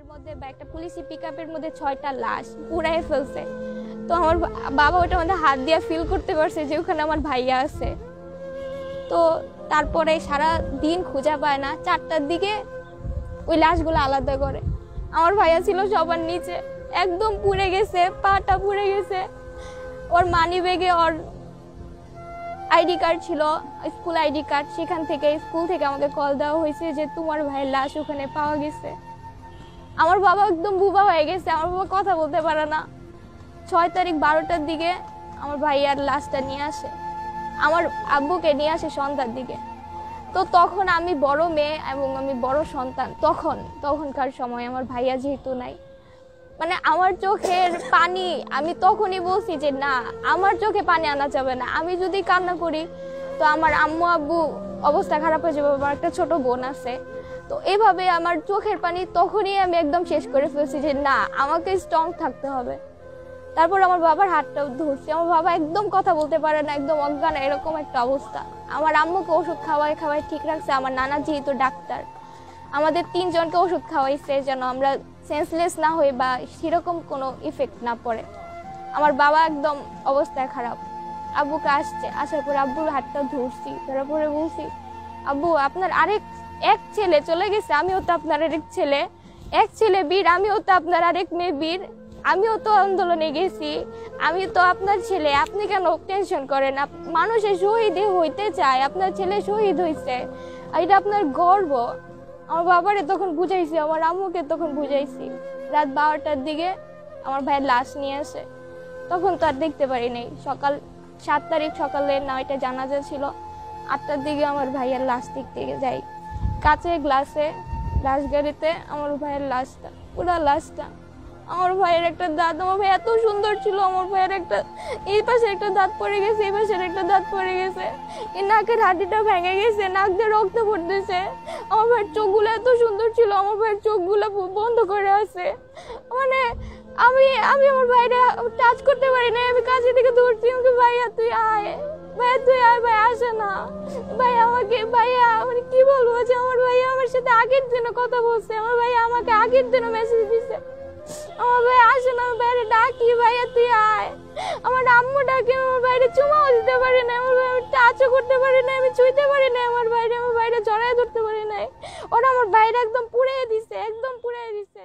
ভ্যানের মধ্যে বা একটা পুলিশি পিকআপের মধ্যে 6টা লাশ পুড়ায় ফেলছে। তো আমার বাবা ওটার মধ্যে হাত দিয়ে ফিল করতে পারছে যে ওখানে আমার ভাইয়া আছে। তো তারপরে সারা দিন খুঁজে পায় না, 4টার দিকে ওই লাশগুলো আলাদা করে। আমার ভাইয়া ছিল সবার নিচে, একদম পুড়ে গেছে, পাটা পুড়ে গেছে। ওর মানি ব্যাগে ওর আইডি কার্ড ছিল, স্কুল আইডি কার্ড। সেখান থেকে স্কুল থেকে আমাকে কল দেওয়া হয়েছে যে তোমার ভাইয়ের লাশ ওখানে পাওয়া গেছে। আমার বাবা একদম বুবা হয়ে গেছে, আমার বাবা কথা বলতে পারে না। 6 তারিখ 12টার দিকে আমার ভাইয়ার লাশটা নিয়ে আসে, আমার আব্বুকে নিয়ে আসে সন্ধ্যার দিকে। তো তখন আমি বড় মেয়ে এবং আমি বড় সন্তান। তখনকার সময় আমার ভাইয়া যেহেতু নাই, মানে আমার চোখের পানি, আমি তখনই বলছি যে না, আমার চোখে পানি আনা যাবে না। আমি যদি কান্না করি তো আমার আম্মু আব্বু অবস্থা খারাপ হয়ে যাবে, আমার একটা ছোট বোন আছে। তো এভাবে আমার চোখের পানি তখনই আমি একদম শেষ করে ফেলছি যে না, আমাকে স্ট্রং থাকতে হবে। তারপর আমার বাবার হাতটা ধরছি, আমার বাবা একদম কথা বলতে পারে না, একদম অজ্ঞান, এরকম একটা অবস্থা। আমার আম্মুকে ওষুধ খাওয়াই ঠিক রাখছে। আমার নানা যেহেতু ডাক্তার, আমাদের 3 জনকে ওষুধ খাওয়াইছে যেন আমরা সেন্সলেস না হই বা সেরকম কোনো ইফেক্ট না পড়ে। আমার বাবা একদম অবস্থা খারাপ। আব্বুকে আসার পরে আব্বুর হাতটা ধরছি, তারপরে বলছি আব্বু আপনার এক ছেলে চলে গেছে, আমিও তো আপনার আরেক ছেলে, এক ছেলে বীর, আমিও তো আপনার আরেক মেয়ে বীর, আমিও তো আন্দোলনে গেছি, আমি তো আপনার ছেলে, আপনি কেন টেনশন করেন? মানুষের শহীদ হইতে চায়, আপনার ছেলে শহীদ হয়েছে, এটা আপনার গর্ব। আমার বাবারে তখন বুঝাইছি, আমার আম্মুকে তখন বুঝাইছি। রাত 12টার দিকে আমার ভাইয়ের লাশ নিয়ে আসে, তখন তো আর দেখতে পারি নাই। 7 তারিখ সকালে 9টা জানাজা ছিল, 8টার দিকে আমার ভাইয়ের লাশ দেখতে যাই। কাঁচের গ্লাসে লাশ গাড়িতে আমার ভাইয়ের লাশটা, পুরো লাশটা। আমার ভাইয়ের একটা দাঁত, আমার ভাই এত সুন্দর ছিল, আমার ভাইয়ের একটা এই পাশে একটা দাঁত পড়ে গেছে, এই পাশের একটা দাঁত পড়ে গেছে, এই নাকের হাঁটিটা ভেঙে গেছে, নাক দিয়ে রক্ত পড়তেছে। আমার ভাইয়ের চোখগুলো এত সুন্দর ছিল, আমার ভাইয়ের চোখগুলো বন্ধ করে আছে। মানে আমি আমার ভাইরে টাচ করতে পারি না, আমি কাছে থেকে ধরছি, আমাকে ভাইয়া তুই আয়, ভাইয়া তুই আয়, ভাই আসে না, ভাই আমাকে, ভাইয়া মানে কি বলবো যে আমার ভাইয়া আমার সাথে আগের দিনে কথা বলছে, আমার ভাইয়া আমাকে আগের দিনে মেসেজ দিছে, আমার ভাই আসে না, বাইরে ডাকি ভাইয়া তুই আয়। আমার আম্মু ডাকে, আমার বাইরে চুমাও দিতে পারি না, আমার ভাই টাচও করতে পারি না, আমি ছুঁইতে পারি না আমার বাইরে জড়ায় ধরতে পারি না। ওরা আমার বাইরে একদম পুড়িয়ে দিছে, একদম পুড়িয়ে দিছে।